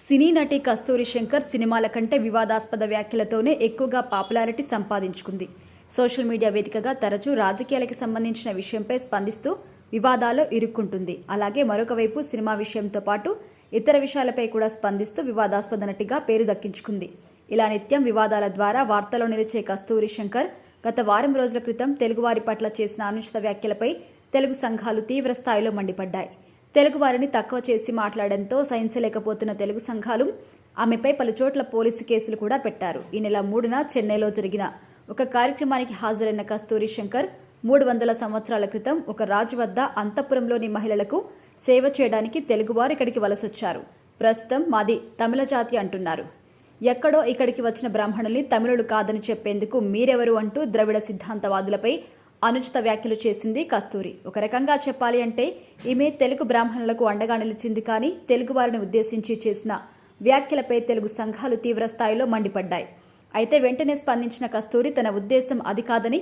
సినీ నటి కస్తూరి శంకర్ సినిమాల కంటే వివాదాస్పద వ్యాఖ్యలతోనే ఎక్కువగా పాపులారిటీ సంపాదించుకుంది. సోషల్ మీడియా వేదికగా తరచూ రాజకీయాలకు సంబంధించిన విషయంపై స్పందిస్తూ వివాదాల్లో ఇరుక్కుంటుంది. అలాగే మరొక వైపు సినిమా విషయంతో పాటు ఇతర విషయాలపై కూడా స్పందిస్తూ వివాదాస్పద నటిగా పేరు దక్కించుకుంది. ఇలా నిత్యం వివాదాల ద్వారా వార్తల్లో నిలిచే కస్తూరి శంకర్ గత వారం రోజుల క్రితం తెలుగువారి పట్ల చేసిన అనుచిత వ్యాఖ్యలపై తెలుగు సంఘాలు తీవ్ర స్థాయిలో మండిపడ్డాయి. తెలుగువారిని తక్కువ చేసి మాట్లాడడంతో సహించలేకపోతున్న తెలుగు సంఘాలు ఆమెపై పలుచోట్ల పోలీసు కేసులు కూడా పెట్టారు. ఈ నెల 3న చెన్నైలో జరిగిన ఒక కార్యక్రమానికి హాజరైన కస్తూరి శంకర్ 300 సంవత్సరాల క్రితం ఒక రాజు వద్ద అంతఃపురంలోని మహిళలకు సేవ చేయడానికి తెలుగువారు ఇక్కడికి వలసొచ్చారు. ప్రస్తుతం మాది తమిళ జాతి అంటున్నారు. ఎక్కడో ఇక్కడికి వచ్చిన బ్రాహ్మణుల్ని తమిళులు కాదని చెప్పేందుకు మీరెవరు అంటూ ద్రవిడ సిద్ధాంతవాదులపై అనుచిత వ్యాఖ్యలు చేసింది కస్తూరి. ఒక రకంగా చెప్పాలి అంటే ఈమె తెలుగు బ్రాహ్మణులకు అండగా నిలిచింది. కానీ తెలుగు వారిని ఉద్దేశించి చేసిన వ్యాఖ్యలపై తెలుగు సంఘాలు తీవ్ర స్థాయిలో మండిపడ్డాయి. అయితే వెంటనే స్పందించిన కస్తూరి తన ఉద్దేశం అది కాదని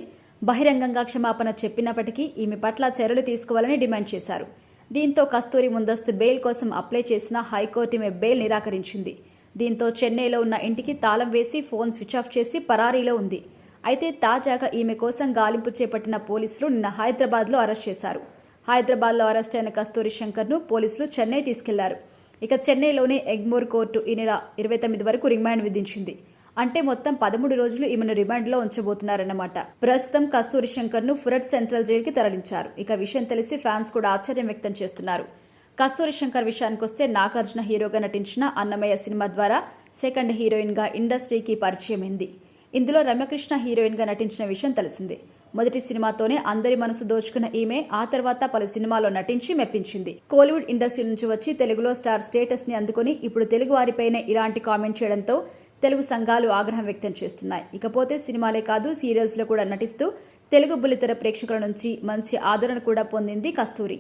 బహిరంగంగా క్షమాపణ చెప్పినప్పటికీ ఈమె పట్ల చర్యలు తీసుకోవాలని డిమాండ్ చేశారు. దీంతో కస్తూరి ముందస్తు బెయిల్ కోసం అప్లై చేసిన హైకోర్టు ఈమె బెయిల్ నిరాకరించింది. దీంతో చెన్నైలో ఉన్న ఇంటికి తాళం వేసి ఫోన్ స్విచ్ ఆఫ్ చేసి పరారీలో ఉంది. అయితే తాజాగా ఈమె కోసం గాలింపు చేపట్టిన పోలీసులు నిన్న హైదరాబాద్లో అరెస్ట్ చేశారు. హైదరాబాద్లో అరెస్ట్ అయిన కస్తూరి శంకర్ను పోలీసులు చెన్నై తీసుకెళ్లారు. ఇక చెన్నైలోని ఎగ్మోర్ కోర్టు ఈ నెల 29 వరకు రిమాండ్ విధించింది. అంటే మొత్తం 13 రోజులు ఈమెను రిమాండ్లో ఉంచబోతున్నారన్నమాట. ప్రస్తుతం కస్తూరి శంకర్ను ఫురట్ సెంట్రల్ జైలుకి తరలించారు. ఇక విషయం తెలిసి ఫ్యాన్స్ కూడా ఆశ్చర్యం వ్యక్తం చేస్తున్నారు. కస్తూరి శంకర్ విషయానికొస్తే నాగార్జున హీరోగా నటించిన అన్నమయ్య సినిమా ద్వారా సెకండ్ హీరోయిన్గా ఇండస్ట్రీకి పరిచయమైంది. ఇందులో రమ్యకృష్ణ హీరోయిన్గా నటించిన విషయం తెలిసిందే. మొదటి సినిమాతోనే అందరి మనసు దోచుకున్న ఈమె ఆ తర్వాత పలు సినిమాల్లో నటించి మెప్పించింది. కోలీవుడ్ ఇండస్ట్రీ నుంచి వచ్చి తెలుగులో స్టార్ స్టేటస్ ని అందుకుని ఇప్పుడు తెలుగు వారిపైనే ఇలాంటి కామెంట్ చేయడంతో తెలుగు సంఘాలు ఆగ్రహం వ్యక్తం చేస్తున్నాయి. ఇకపోతే సినిమాలే కాదు సీరియల్స్ లో కూడా నటిస్తూ తెలుగు బుల్లితెర ప్రేక్షకుల నుంచి మంచి ఆదరణ కూడా పొందింది కస్తూరి.